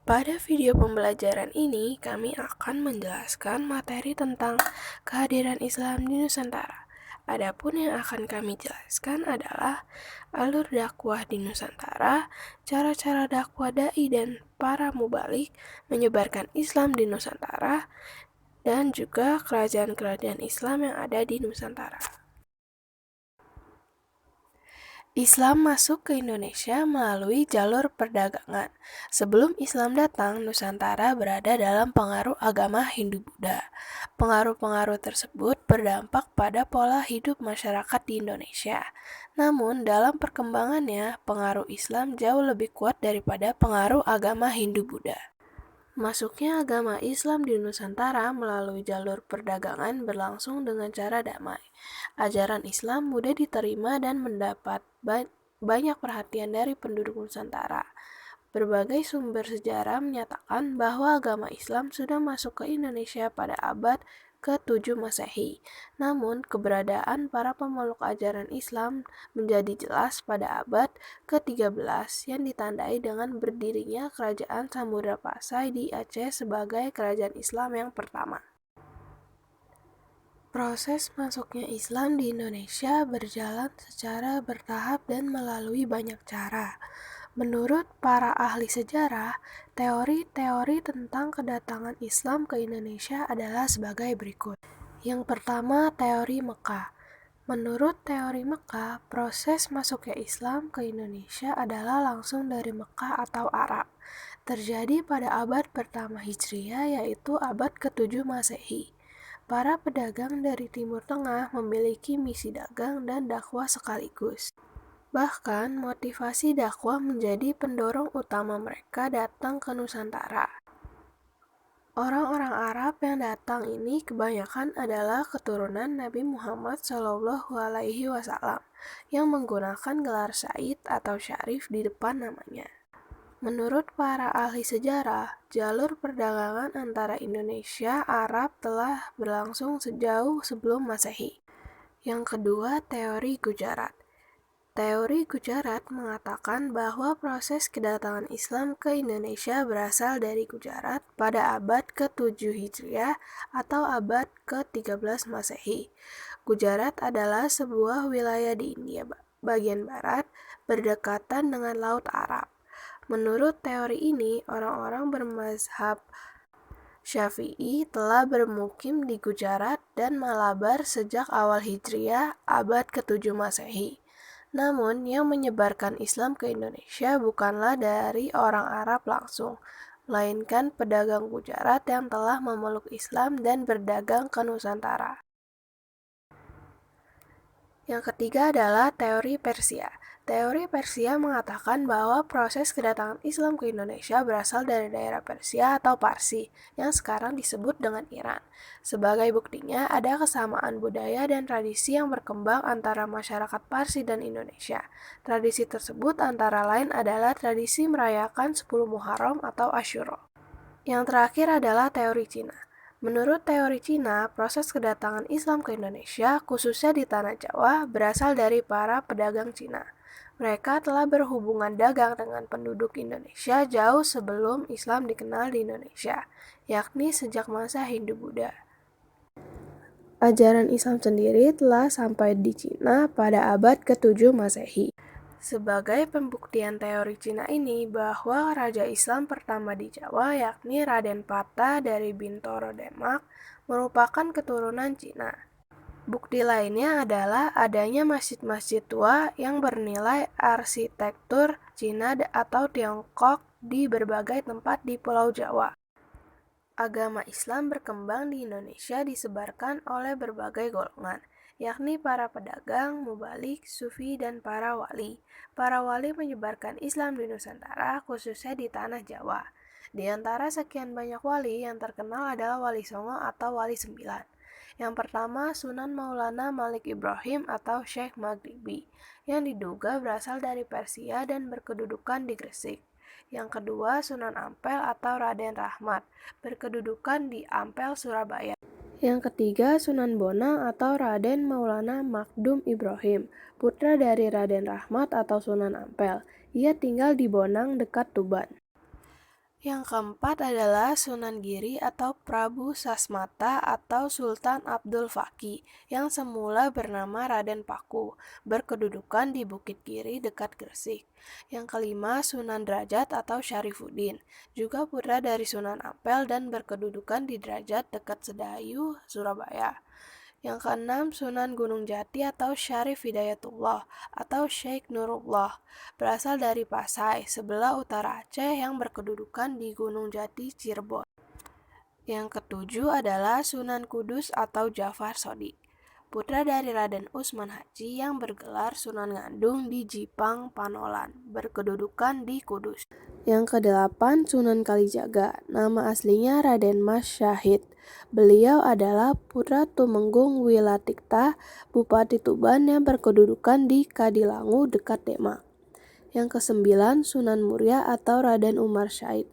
Pada video pembelajaran ini, kami akan menjelaskan materi tentang kehadiran Islam di Nusantara. Adapun yang akan kami jelaskan adalah alur dakwah di Nusantara, cara-cara dakwah dai dan para mubalik menyebarkan Islam di Nusantara, dan juga kerajaan-kerajaan Islam yang ada di Nusantara. Islam masuk ke Indonesia melalui jalur perdagangan. Sebelum Islam datang, Nusantara berada dalam pengaruh agama Hindu-Buddha. Pengaruh-pengaruh tersebut berdampak pada pola hidup masyarakat di Indonesia. Namun, dalam perkembangannya, pengaruh Islam jauh lebih kuat daripada pengaruh agama Hindu-Buddha. Masuknya agama Islam di Nusantara melalui jalur perdagangan berlangsung dengan cara damai. Ajaran Islam mudah diterima dan mendapat banyak perhatian dari penduduk Nusantara. Berbagai sumber sejarah menyatakan bahwa agama Islam sudah masuk ke Indonesia pada abad ke-7 Masehi. Namun, keberadaan para pemeluk ajaran Islam menjadi jelas pada abad ke-13 yang ditandai dengan berdirinya Kerajaan Samudra Pasai di Aceh sebagai kerajaan Islam yang pertama. Proses masuknya Islam di Indonesia berjalan secara bertahap dan melalui banyak cara. Menurut para ahli sejarah, teori-teori tentang kedatangan Islam ke Indonesia adalah sebagai berikut. Yang pertama, teori Mekah. Menurut teori Mekah, proses masuknya Islam ke Indonesia adalah langsung dari Mekah atau Arab. Terjadi pada abad pertama Hijriah, yaitu abad ke-7 Masehi. Para pedagang dari Timur Tengah memiliki misi dagang dan dakwah sekaligus. Bahkan, motivasi dakwah menjadi pendorong utama mereka datang ke Nusantara. Orang-orang Arab yang datang ini kebanyakan adalah keturunan Nabi Muhammad SAW yang menggunakan gelar Said atau Syarif di depan namanya. Menurut para ahli sejarah, jalur perdagangan antara Indonesia Arab telah berlangsung sejauh sebelum Masehi. Yang kedua, teori Gujarat. Teori Gujarat mengatakan bahwa proses kedatangan Islam ke Indonesia berasal dari Gujarat pada abad ke-7 Hijriah atau abad ke-13 Masehi. Gujarat adalah sebuah wilayah di India bagian barat berdekatan dengan Laut Arab. Menurut teori ini, orang-orang bermazhab Syafi'i telah bermukim di Gujarat dan Malabar sejak awal Hijriah abad ke-7 Masehi. Namun, yang menyebarkan Islam ke Indonesia bukanlah dari orang Arab langsung, melainkan pedagang Gujarat yang telah memeluk Islam dan berdagang ke Nusantara. Yang ketiga adalah teori Persia. Teori Persia mengatakan bahwa proses kedatangan Islam ke Indonesia berasal dari daerah Persia atau Parsi, yang sekarang disebut dengan Iran. Sebagai buktinya, ada kesamaan budaya dan tradisi yang berkembang antara masyarakat Parsi dan Indonesia. Tradisi tersebut antara lain adalah tradisi merayakan 10 Muharram atau Asyura. Yang terakhir adalah teori Cina. Menurut teori Cina, proses kedatangan Islam ke Indonesia, khususnya di Tanah Jawa, berasal dari para pedagang Cina. Mereka telah berhubungan dagang dengan penduduk Indonesia jauh sebelum Islam dikenal di Indonesia, yakni sejak masa Hindu-Buddha. Ajaran Islam sendiri telah sampai di Cina pada abad ke-7 Masehi. Sebagai pembuktian teori Cina ini bahwa Raja Islam pertama di Jawa yakni Raden Pata dari Bintoro Demak merupakan keturunan Cina. Bukti lainnya adalah adanya masjid-masjid tua yang bernilai arsitektur Cina atau Tiongkok di berbagai tempat di Pulau Jawa. Agama Islam berkembang di Indonesia disebarkan oleh berbagai golongan, yakni para pedagang, mubalik, sufi, dan para wali. Para wali menyebarkan Islam di Nusantara, khususnya di Tanah Jawa. Di antara sekian banyak wali, yang terkenal adalah Wali Songo atau Wali Sembilan. Yang pertama, Sunan Maulana Malik Ibrahim atau Syekh Maghribi, yang diduga berasal dari Persia dan berkedudukan di Gresik. Yang kedua, Sunan Ampel atau Raden Rahmat, berkedudukan di Ampel, Surabaya. Yang ketiga, Sunan Bonang atau Raden Maulana Makdum Ibrahim, putra dari Raden Rahmat atau Sunan Ampel. Ia tinggal di Bonang dekat Tuban. Yang keempat adalah Sunan Giri atau Prabu Sasmata atau Sultan Abdul Faki yang semula bernama Raden Paku, berkedudukan di Bukit Giri dekat Gresik. Yang kelima Sunan Derajat atau Syarifuddin, juga putra dari Sunan Ampel dan berkedudukan di Derajat dekat Sedayu, Surabaya. Yang keenam, Sunan Gunung Jati atau Syarif Hidayatullah atau Sheikh Nurullah, berasal dari Pasai, sebelah utara Aceh yang berkedudukan di Gunung Jati, Cirebon. Yang ketujuh adalah Sunan Kudus atau Jafar Sodik, putra dari Raden Usman Haji yang bergelar Sunan Ngandung di Jipang, Panolan, berkedudukan di Kudus. Yang kedelapan, Sunan Kalijaga, nama aslinya Raden Mas Syahid. Beliau adalah putra Tumenggung Wilatikta, Bupati Tuban yang berkedudukan di Kadilangu dekat Demak. Yang kesembilan, Sunan Muria atau Raden Umar Syahid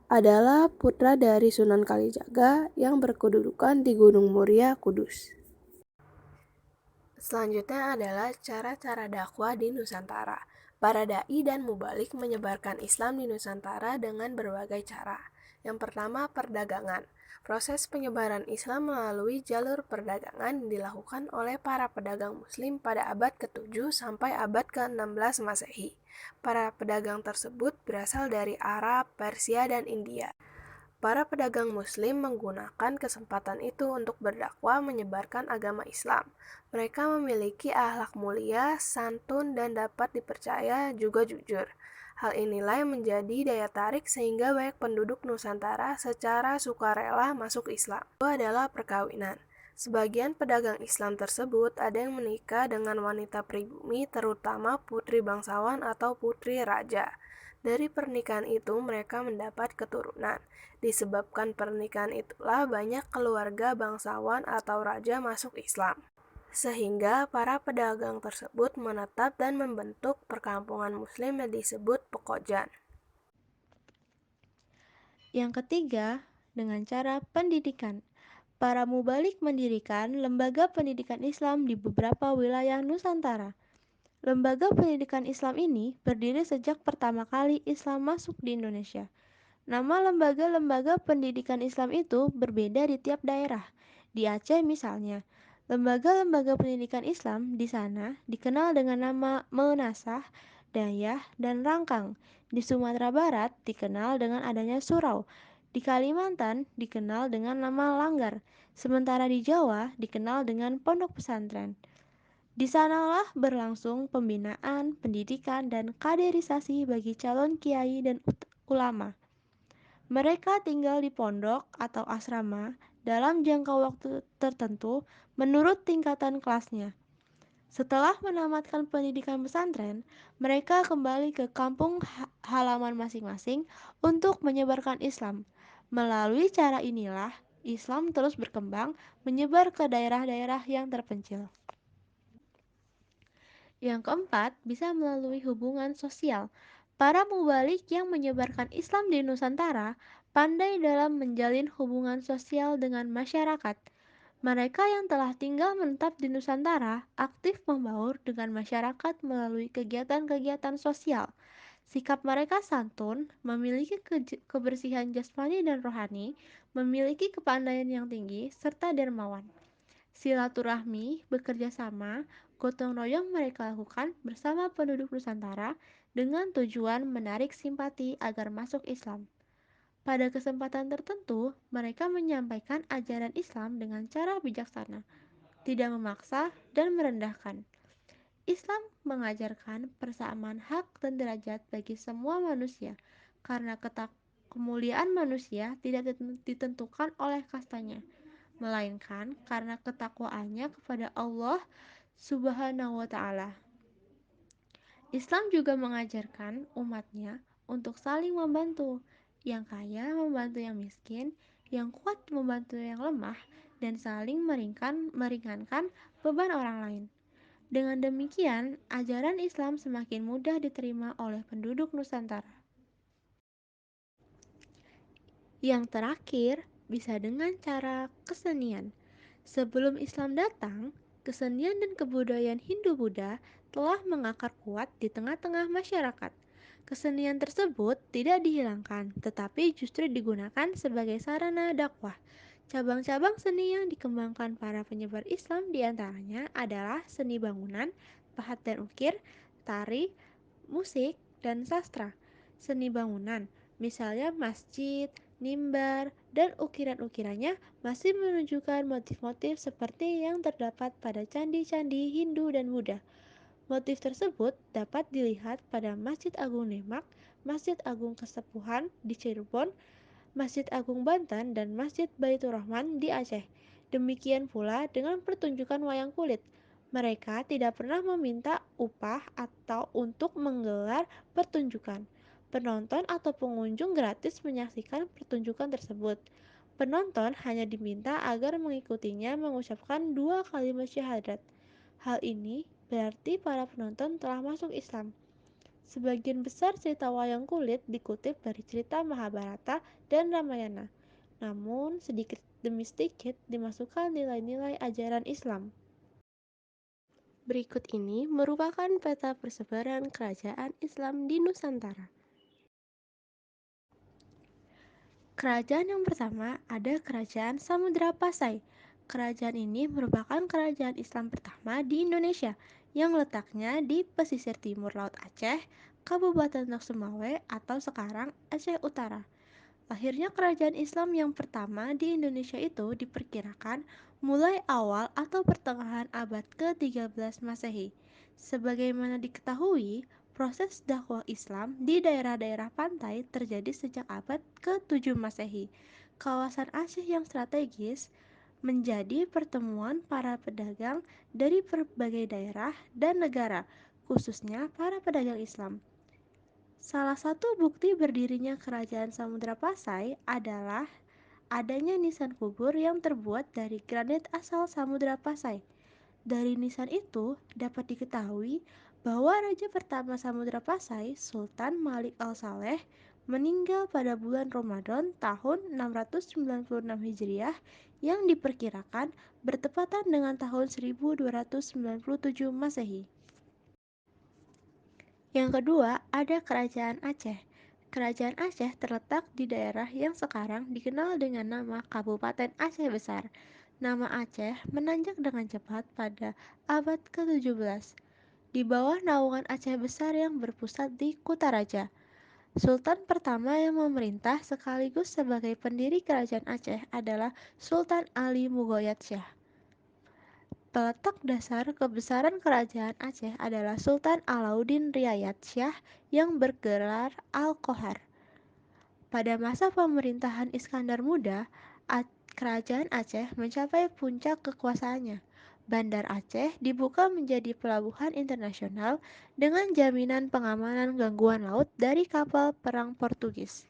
adalah putra dari Sunan Kalijaga yang berkedudukan di Gunung Muria, Kudus. Selanjutnya adalah cara-cara dakwah di Nusantara. Para dai dan mubalik menyebarkan Islam di Nusantara dengan berbagai cara. Yang pertama, perdagangan. Proses penyebaran Islam melalui jalur perdagangan dilakukan oleh para pedagang muslim pada abad ke-7 sampai abad ke-16 Masehi. Para pedagang tersebut berasal dari Arab, Persia, dan India. Para pedagang muslim menggunakan kesempatan itu untuk berdakwah menyebarkan agama Islam. Mereka memiliki akhlak mulia, santun, dan dapat dipercaya juga jujur. Hal inilah yang menjadi daya tarik sehingga banyak penduduk Nusantara secara sukarela masuk Islam. Itu adalah perkawinan. Sebagian pedagang Islam tersebut ada yang menikah dengan wanita pribumi, terutama putri bangsawan atau putri raja. Dari pernikahan itu mereka mendapat keturunan. Disebabkan pernikahan itulah banyak keluarga bangsawan atau raja masuk Islam. Sehingga para pedagang tersebut menetap dan membentuk perkampungan muslim yang disebut pekojan. Yang ketiga, dengan cara pendidikan. Para mubalik mendirikan lembaga pendidikan Islam di beberapa wilayah Nusantara. Lembaga pendidikan Islam ini berdiri sejak pertama kali Islam masuk di Indonesia. Nama lembaga-lembaga pendidikan Islam itu berbeda di tiap daerah. Di Aceh misalnya, lembaga-lembaga pendidikan Islam di sana dikenal dengan nama Meunasah, Dayah, dan Rangkang. Di Sumatera Barat dikenal dengan adanya surau. Di Kalimantan dikenal dengan nama Langgar. Sementara di Jawa dikenal dengan pondok pesantren. Di sanalah berlangsung pembinaan, pendidikan, dan kaderisasi bagi calon kiai dan ulama. Mereka tinggal di pondok atau asrama dalam jangka waktu tertentu menurut tingkatan kelasnya. Setelah menamatkan pendidikan pesantren, mereka kembali ke kampung halaman masing-masing untuk menyebarkan Islam. Melalui cara inilah, Islam terus berkembang menyebar ke daerah-daerah yang terpencil. Yang keempat, bisa melalui hubungan sosial. Para mubalik yang menyebarkan Islam di Nusantara pandai dalam menjalin hubungan sosial dengan masyarakat. Mereka yang telah tinggal menetap di Nusantara aktif membaur dengan masyarakat melalui kegiatan-kegiatan sosial. Sikap mereka santun, memiliki kebersihan jasmani dan rohani, memiliki kepandaian yang tinggi, serta dermawan. Silaturahmi, bekerja sama, gotong royong mereka lakukan bersama penduduk Nusantara dengan tujuan menarik simpati agar masuk Islam. Pada kesempatan tertentu, mereka menyampaikan ajaran Islam dengan cara bijaksana, tidak memaksa dan merendahkan. Islam mengajarkan persamaan hak dan derajat bagi semua manusia, karena kemuliaan manusia tidak ditentukan oleh kastanya, melainkan karena ketakwaannya kepada Allah Subhanahu wa Ta'ala. Islam juga mengajarkan umatnya untuk saling membantu, yang kaya membantu yang miskin, yang kuat membantu yang lemah, dan saling meringankan beban orang lain. Dengan demikian, ajaran Islam semakin mudah diterima oleh penduduk Nusantara. Yang terakhir, bisa dengan cara kesenian. Sebelum Islam datang, kesenian dan kebudayaan Hindu-Buddha telah mengakar kuat di tengah-tengah masyarakat. Kesenian tersebut tidak dihilangkan, tetapi justru digunakan sebagai sarana dakwah. Cabang-cabang seni yang dikembangkan para penyebar Islam diantaranya adalah seni bangunan, pahat dan ukir, tari, musik, dan sastra. Seni bangunan, misalnya masjid, mimbar, dan ukiran-ukirannya masih menunjukkan motif-motif seperti yang terdapat pada candi-candi Hindu dan Buddha. Motif tersebut dapat dilihat pada Masjid Agung Demak, Masjid Agung Kesepuhan di Cirebon, Masjid Agung Banten, dan Masjid Baitur Rahman di Aceh. Demikian pula dengan pertunjukan wayang kulit. Mereka tidak pernah meminta upah atau untuk menggelar pertunjukan. Penonton atau pengunjung gratis menyaksikan pertunjukan tersebut. Penonton hanya diminta agar mengikutinya mengucapkan 2 kalimat syahadat. Hal ini berarti para penonton telah masuk Islam. Sebagian besar cerita wayang kulit dikutip dari cerita Mahabharata dan Ramayana, namun sedikit demi sedikit dimasukkan nilai-nilai ajaran Islam. Berikut ini merupakan peta persebaran kerajaan Islam di Nusantara. Kerajaan yang pertama ada Kerajaan Samudra Pasai. Kerajaan ini merupakan kerajaan Islam pertama di Indonesia yang letaknya di pesisir timur Laut Aceh, Kabupaten Lok Sumawe atau sekarang Aceh Utara. Lahirnya kerajaan Islam yang pertama di Indonesia itu diperkirakan mulai awal atau pertengahan abad ke-13 Masehi. Sebagaimana diketahui, proses dakwah Islam di daerah-daerah pantai terjadi sejak abad ke-7 Masehi. Kawasan Aceh yang strategis menjadi pertemuan para pedagang dari berbagai daerah dan negara, khususnya para pedagang Islam. Salah satu bukti berdirinya Kerajaan Samudra Pasai adalah adanya nisan kubur yang terbuat dari granit asal Samudra Pasai. Dari nisan itu dapat diketahui bahwa raja pertama Samudra Pasai, Sultan Malik Al-Saleh, meninggal pada bulan Ramadan tahun 696 Hijriah yang diperkirakan bertepatan dengan tahun 1297 Masehi. Yang kedua, ada Kerajaan Aceh. Kerajaan Aceh terletak di daerah yang sekarang dikenal dengan nama Kabupaten Aceh Besar. Nama Aceh menanjak dengan cepat pada abad ke-17 di bawah naungan Aceh Besar yang berpusat di Kutaraja. Sultan pertama yang memerintah sekaligus sebagai pendiri Kerajaan Aceh adalah Sultan Ali Mugoyat Syah. Peletak dasar kebesaran kerajaan Aceh adalah Sultan Alauddin Riayat Syah yang bergelar Al-Qohar. Pada masa pemerintahan Iskandar Muda, kerajaan Aceh mencapai puncak kekuasaannya. Bandar Aceh dibuka menjadi pelabuhan internasional dengan jaminan pengamanan gangguan laut dari kapal perang Portugis.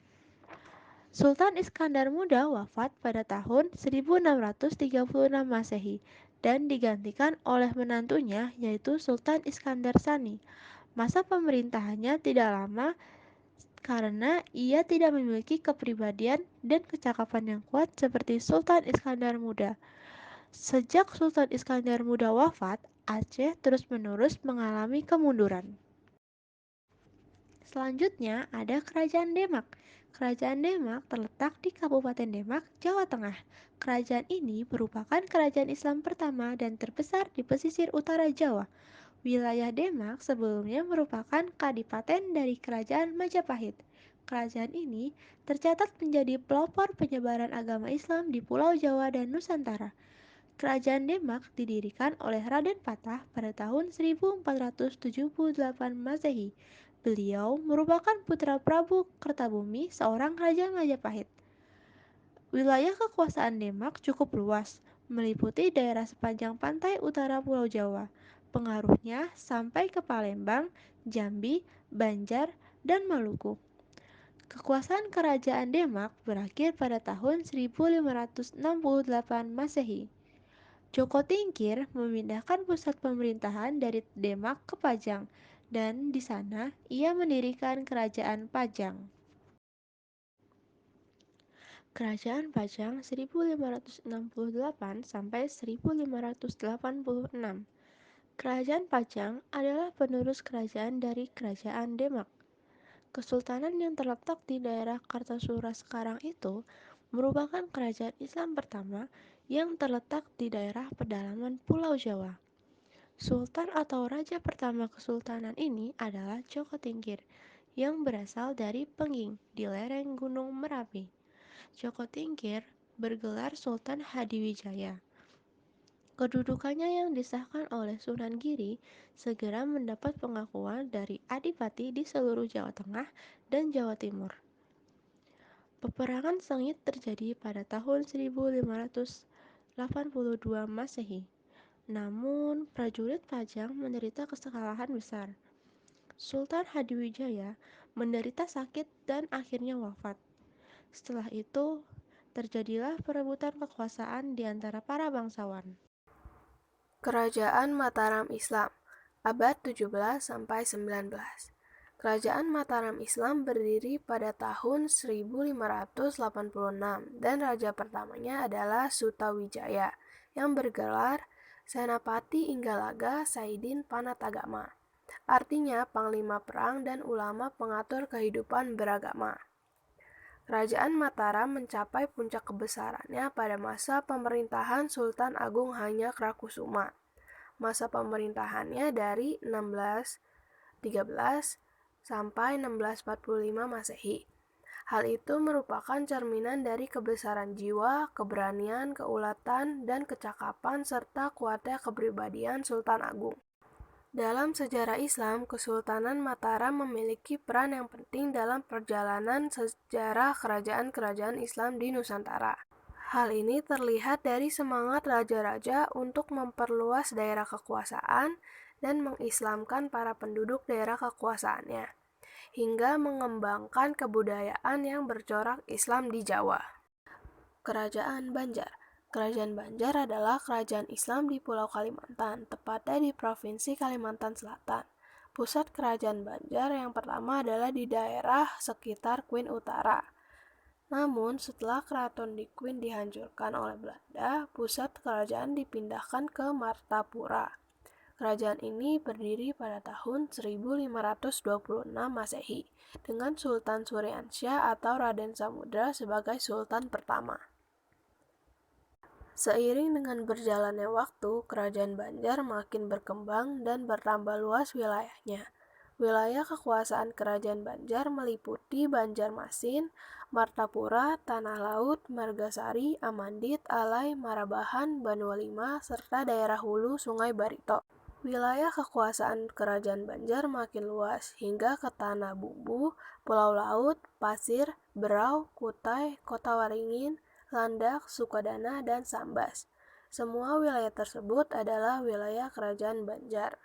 Sultan Iskandar Muda wafat pada tahun 1636 Masehi dan digantikan oleh menantunya yaitu Sultan Iskandar Sani. Masa pemerintahannya tidak lama karena ia tidak memiliki kepribadian dan kecakapan yang kuat seperti Sultan Iskandar Muda. Sejak Sultan Iskandar Muda wafat, Aceh terus-menerus mengalami kemunduran. Selanjutnya ada Kerajaan Demak. Kerajaan Demak terletak di Kabupaten Demak, Jawa Tengah. Kerajaan ini merupakan kerajaan Islam pertama dan terbesar di pesisir utara Jawa. Wilayah Demak sebelumnya merupakan kadipaten dari Kerajaan Majapahit. Kerajaan ini tercatat menjadi pelopor penyebaran agama Islam di Pulau Jawa dan Nusantara. Kerajaan Demak didirikan oleh Raden Patah pada tahun 1478 Masehi. Beliau merupakan putra Prabu Kertabumi, seorang raja Majapahit. Wilayah kekuasaan Demak cukup luas, meliputi daerah sepanjang pantai utara Pulau Jawa. Pengaruhnya sampai ke Palembang, Jambi, Banjar, dan Maluku. Kekuasaan kerajaan Demak berakhir pada tahun 1568 Masehi. Joko Tingkir memindahkan pusat pemerintahan dari Demak ke Pajang, dan di sana ia mendirikan Kerajaan Pajang. Kerajaan Pajang 1568 sampai 1586. Kerajaan Pajang adalah penerus kerajaan dari Kerajaan Demak. Kesultanan yang terletak di daerah Kartasura sekarang itu merupakan kerajaan Islam pertama yang terletak di daerah pedalaman Pulau Jawa. Sultan atau raja pertama Kesultanan ini adalah Joko Tingkir yang berasal dari Pengging di lereng Gunung Merapi. Joko Tingkir bergelar Sultan Hadiwijaya. Kedudukannya yang disahkan oleh Sunan Giri segera mendapat pengakuan dari adipati di seluruh Jawa Tengah dan Jawa Timur. Peperangan sengit terjadi pada tahun 1582 Masehi. Namun, prajurit Pajang menderita kekalahan besar. Sultan Hadiwijaya menderita sakit dan akhirnya wafat. Setelah itu, terjadilah perebutan kekuasaan di antara para bangsawan. Kerajaan Mataram Islam, abad 17-19. Kerajaan Mataram Islam berdiri pada tahun 1586 dan raja pertamanya adalah Sutawijaya yang bergelar Senapati Inggalaga Saidin Panatagama. Artinya panglima perang dan ulama pengatur kehidupan beragama. Kerajaan Mataram mencapai puncak kebesarannya pada masa pemerintahan Sultan Agung Hanyakrokusuma. Masa pemerintahannya dari 1613 sampai 1645 Masehi. Hal itu merupakan cerminan dari kebesaran jiwa, keberanian, keulatan, dan kecakapan serta kuatnya kepribadian Sultan Agung. Dalam sejarah Islam, Kesultanan Mataram memiliki peran yang penting dalam perjalanan sejarah kerajaan-kerajaan Islam di Nusantara. Hal ini terlihat dari semangat raja-raja untuk memperluas daerah kekuasaan dan mengislamkan para penduduk daerah kekuasaannya, hingga mengembangkan kebudayaan yang bercorak Islam di Jawa. Kerajaan Banjar. Kerajaan Banjar adalah kerajaan Islam di Pulau Kalimantan, tepatnya di Provinsi Kalimantan Selatan. Pusat kerajaan Banjar yang pertama adalah di daerah sekitar Queen Utara. Namun, setelah Keraton di Queen dihancurkan oleh Belanda, pusat kerajaan dipindahkan ke Martapura. Kerajaan ini berdiri pada tahun 1526 Masehi, dengan Sultan Suryansyah atau Raden Samudra sebagai Sultan pertama. Seiring dengan berjalannya waktu, kerajaan Banjar makin berkembang dan bertambah luas wilayahnya. Wilayah kekuasaan kerajaan Banjar meliputi Banjarmasin, Martapura, Tanah Laut, Margasari, Amandit, Alai, Marabahan, Banulima, serta daerah hulu Sungai Barito. Wilayah kekuasaan kerajaan Banjar makin luas hingga ke Tanah Bumbu, Pulau Laut, Pasir, Berau, Kutai, Kota Waringin, Landak, Sukadana, dan Sambas. Semua wilayah tersebut adalah wilayah kerajaan Banjar.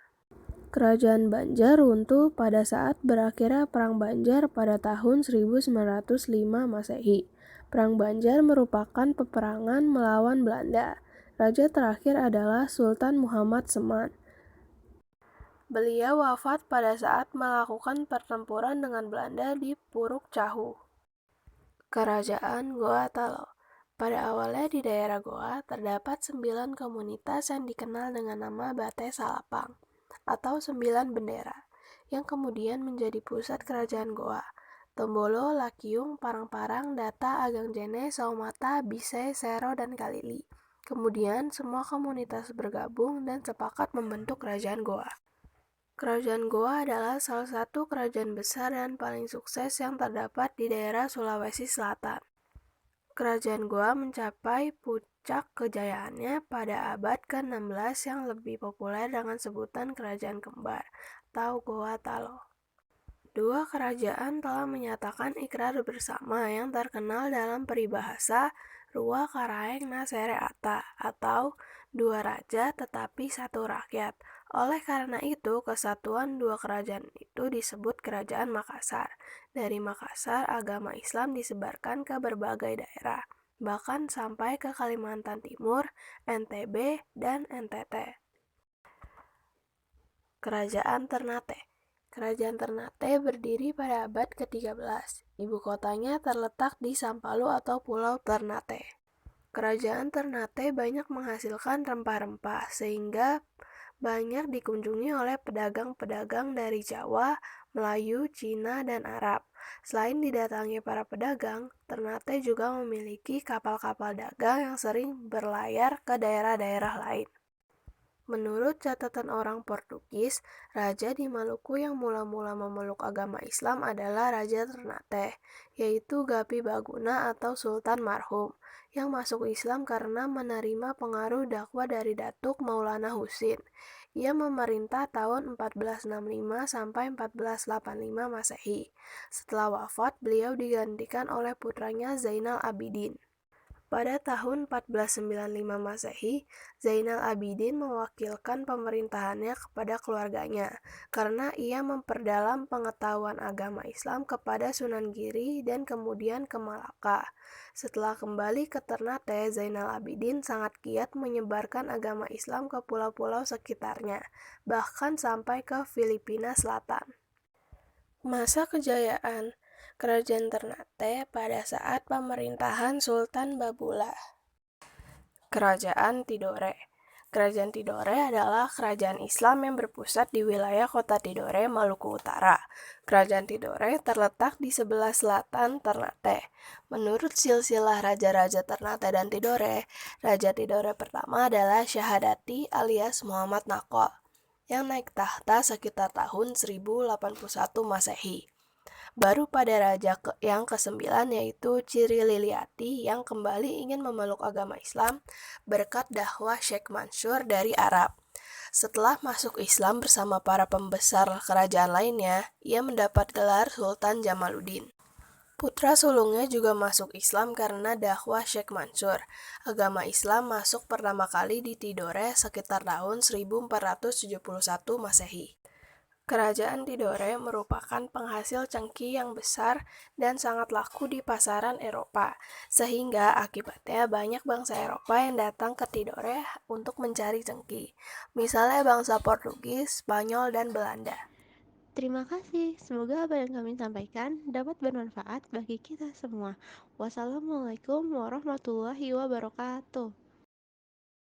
Kerajaan Banjar runtuh pada saat berakhirnya Perang Banjar pada tahun 1905 Masehi. Perang Banjar merupakan peperangan melawan Belanda. Raja terakhir adalah Sultan Muhammad Seman. Beliau wafat pada saat melakukan pertempuran dengan Belanda di Puruk Cahu. Kerajaan Goa Talo. Pada awalnya di daerah Goa terdapat 9 komunitas yang dikenal dengan nama Bate Salapang atau 9 bendera, yang kemudian menjadi pusat kerajaan Goa. Tombolo, Lakiung, Parang-Parang, Data, Agangjene, Saumata, Bise, Sero, dan Kalili. Kemudian semua komunitas bergabung dan sepakat membentuk kerajaan Goa. Kerajaan Goa adalah salah satu kerajaan besar dan paling sukses yang terdapat di daerah Sulawesi Selatan. Kerajaan Goa mencapai puncak kejayaannya pada abad ke-16 yang lebih populer dengan sebutan Kerajaan Kembar atau Goa Talo. Dua kerajaan telah menyatakan ikrar bersama yang terkenal dalam peribahasa Rua Karaeng Nasere Ata atau dua raja tetapi satu rakyat. Oleh karena itu, kesatuan dua kerajaan itu disebut Kerajaan Makassar. Dari Makassar, agama Islam disebarkan ke berbagai daerah, bahkan sampai ke Kalimantan Timur, NTB, dan NTT. Kerajaan Ternate. Kerajaan Ternate berdiri pada abad ke-13. Ibu kotanya terletak di Sampalu atau Pulau Ternate. Kerajaan Ternate banyak menghasilkan rempah-rempah, sehingga banyak dikunjungi oleh pedagang-pedagang dari Jawa, Melayu, Cina, dan Arab. Selain didatangi para pedagang, Ternate juga memiliki kapal-kapal dagang yang sering berlayar ke daerah-daerah lain. Menurut catatan orang Portugis, raja di Maluku yang mula-mula memeluk agama Islam adalah Raja Ternate, yaitu Gapi Baguna atau Sultan Marhum, yang masuk Islam karena menerima pengaruh dakwah dari Datuk Maulana Husin. Ia memerintah tahun 1465 sampai 1485 Masehi. Setelah wafat, beliau digantikan oleh putranya Zainal Abidin. Pada tahun 1495 Masehi, Zainal Abidin mewakilkan pemerintahannya kepada keluarganya karena ia memperdalam pengetahuan agama Islam kepada Sunan Giri dan kemudian ke Malaka. Setelah kembali ke Ternate, Zainal Abidin sangat giat menyebarkan agama Islam ke pulau-pulau sekitarnya, bahkan sampai ke Filipina Selatan. Masa kejayaan Kerajaan Ternate pada saat pemerintahan Sultan Babula. Kerajaan Tidore. Kerajaan Tidore adalah kerajaan Islam yang berpusat di wilayah kota Tidore, Maluku Utara. Kerajaan Tidore terletak di sebelah selatan Ternate. Menurut silsilah raja-raja Ternate dan Tidore, Raja Tidore pertama adalah Syahadati alias Muhammad Nakol, yang naik tahta sekitar tahun 1081 Masehi. Baru pada raja yang ke-9 yaitu Ciri Liliati yang kembali ingin memeluk agama Islam berkat dakwah Syekh Mansur dari Arab. Setelah masuk Islam bersama para pembesar kerajaan lainnya, ia mendapat gelar Sultan Jamaluddin. Putra sulungnya juga masuk Islam karena dakwah Syekh Mansur. Agama Islam masuk pertama kali di Tidore sekitar tahun 1471 Masehi. Kerajaan Tidore merupakan penghasil cengkih yang besar dan sangat laku di pasaran Eropa, sehingga akibatnya banyak bangsa Eropa yang datang ke Tidore untuk mencari cengkih, misalnya bangsa Portugis, Spanyol, dan Belanda. Terima kasih, semoga apa yang kami sampaikan dapat bermanfaat bagi kita semua. Wassalamualaikum warahmatullahi wabarakatuh.